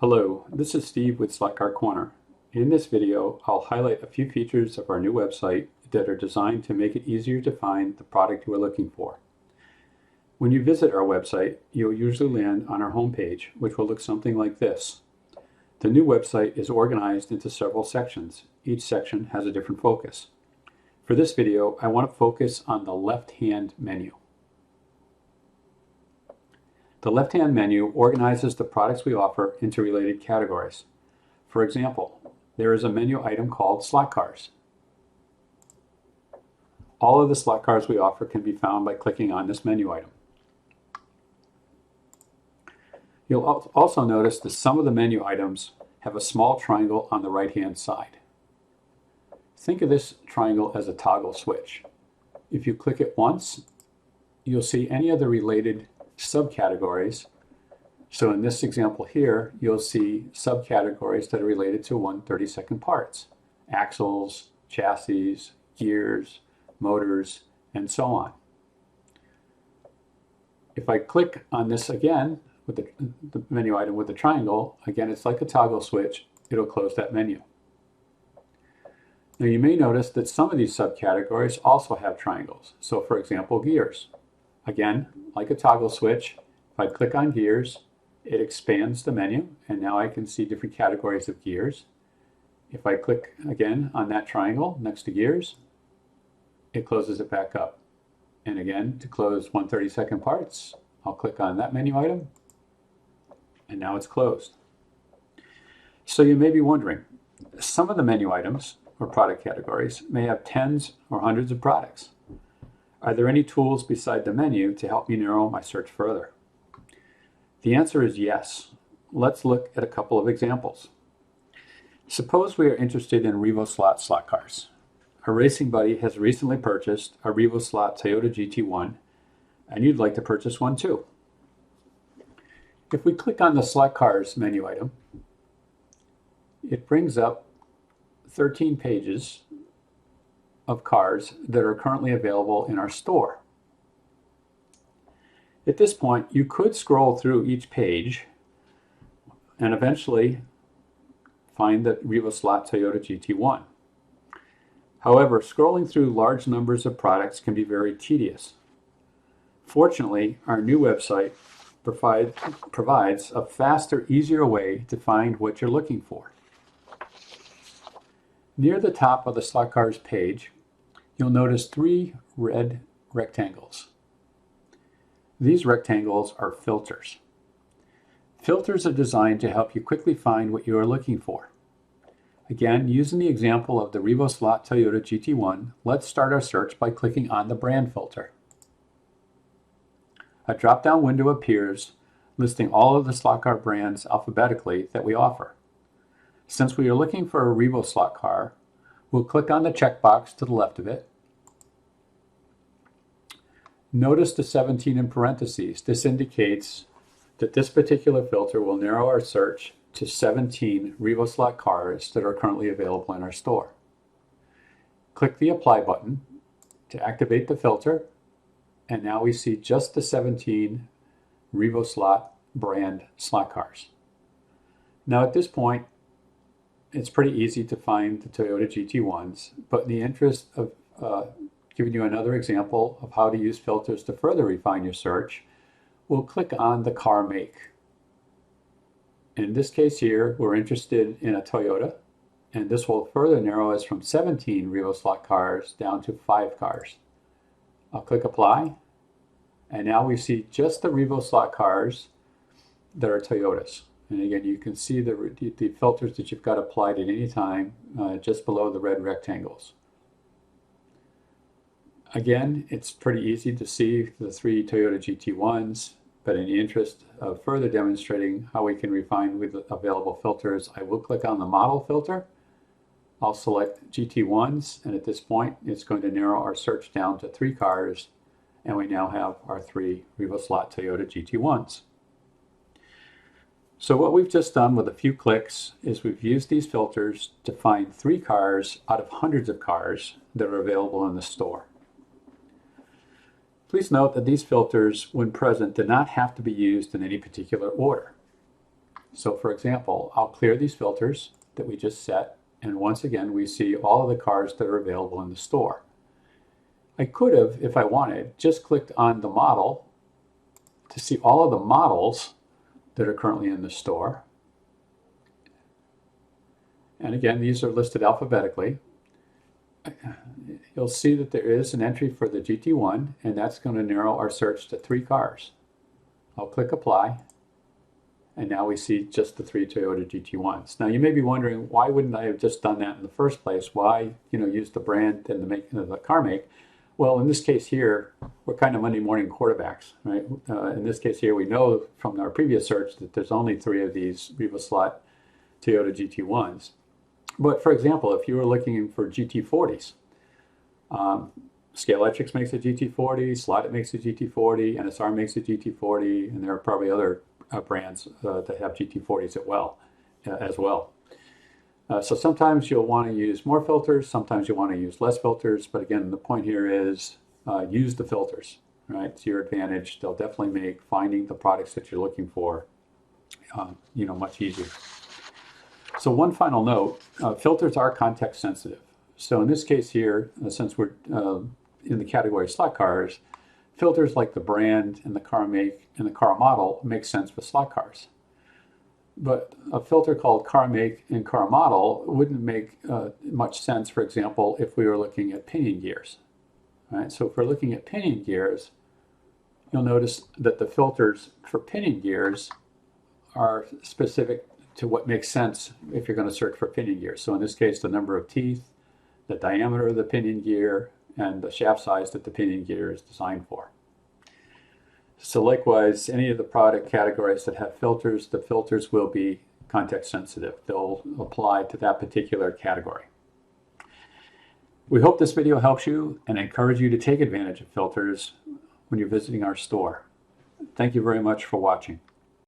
Hello, this is Steve with Slot Car Corner. In this video, I'll highlight a few features of our new website that are designed to make it easier to find the product you are looking for. When you visit our website, you'll usually land on our homepage, which will look something like this. The new website is organized into several sections. Each section has a different focus. For this video, I want to focus on the left-hand menu. The left-hand menu organizes the products we offer into related categories. For example, there is a menu item called slot cars. All of the slot cars we offer can be found by clicking on this menu item. You'll also notice that some of the menu items have a small triangle on the right-hand side. Think of this triangle as a toggle switch. If you click it once, you'll see any of the related subcategories. So in this example here, you'll see subcategories that are related to 1/32 parts: axles, chassis, gears, motors, and so on. If I click on this again with the menu item with the triangle, again it's like a toggle switch, it'll close that menu. Now you may notice that some of these subcategories also have triangles. So for example, gears. Again, like a toggle switch, if I click on gears, it expands the menu, and now I can see different categories of gears. If I click again on that triangle next to gears, it closes it back up. And again, to close 1/32 parts, I'll click on that menu item, and now it's closed. So you may be wondering, some of the menu items or product categories may have tens or hundreds of products. Are there any tools beside the menu to help me narrow my search further? The answer is yes. Let's look at a couple of examples. Suppose we are interested in RevoSlot slot cars. A racing buddy has recently purchased a RevoSlot Toyota GT1, and you'd like to purchase one too. If we click on the slot cars menu item, it brings up 13 pages of cars that are currently available in our store. At this point, you could scroll through each page and eventually find the RevoSlot Toyota GT1. However, scrolling through large numbers of products can be very tedious. Fortunately, our new website provides a faster, easier way to find what you're looking for. Near the top of the slot cars page, you'll notice 3 red rectangles. These rectangles are filters. Filters are designed to help you quickly find what you are looking for. Again, using the example of the RevoSlot Toyota GT1, let's start our search by clicking on the brand filter. A drop-down window appears listing all of the slot car brands alphabetically that we offer. Since we are looking for a RevoSlot car, we'll click on the checkbox to the left of it. Notice the 17 in parentheses. This indicates that this particular filter will narrow our search to 17 RevoSlot cars that are currently available in our store. Click the Apply button to activate the filter, and now we see just the 17 RevoSlot brand slot cars. Now at this point, it's pretty easy to find the Toyota GT1s, but in the interest of giving you another example of how to use filters to further refine your search, we'll click on the car make. In this case here, we're interested in a Toyota, and this will further narrow us from 17 RevoSlot cars down to 5 cars. I'll click Apply, and now we see just the RevoSlot cars that are Toyotas. And again, you can see the filters that you've got applied at any time just below the red rectangles. Again, it's pretty easy to see the 3 Toyota GT1s, but in the interest of further demonstrating how we can refine with available filters, I will click on the model filter. I'll select GT1s, and at this point, it's going to narrow our search down to 3 cars, and we now have our 3 RevoSlot Toyota GT1s. So what we've just done with a few clicks is we've used these filters to find 3 cars out of hundreds of cars that are available in the store. Please note that these filters, when present, do not have to be used in any particular order. So for example, I'll clear these filters that we just set, and once again we see all of the cars that are available in the store. I could have, if I wanted, just clicked on the model to see all of the models that are currently in the store. And again, these are listed alphabetically. You'll see that there is an entry for the GT1, and that's going to narrow our search to 3 cars. I'll click apply, and now we see just the 3 Toyota GT1s. Now you may be wondering, why wouldn't I have just done that in the first place? Why, use the brand and the car make? Well, in this case here, we're kind of Monday morning quarterbacks, right? In this case here, we know from our previous search that there's only 3 of these Riva Slot Toyota GT1s. But for example, if you were looking for GT40s, Scalextric makes a GT40, Slot makes a GT40, NSR makes a GT40, and there are probably other brands that have GT40s as well. So sometimes you'll want to use more filters, sometimes you want to use less filters, but again, the point here is use the filters, right? It's your advantage. They'll definitely make finding the products that you're looking for, much easier. So one final note, filters are context sensitive. So in this case here, since we're in the category of slot cars, filters like the brand and the car make and the car model make sense with slot cars. But a filter called car make and car model wouldn't make much sense, for example, if we were looking at pinion gears. Right? So if we're looking at pinion gears, you'll notice that the filters for pinion gears are specific to what makes sense if you're going to search for pinion gears. So in this case, the number of teeth, the diameter of the pinion gear, and the shaft size that the pinion gear is designed for. So likewise, any of the product categories that have filters, the filters will be context sensitive. They'll apply to that particular category. We hope this video helps you and encourage you to take advantage of filters when you're visiting our store. Thank you very much for watching.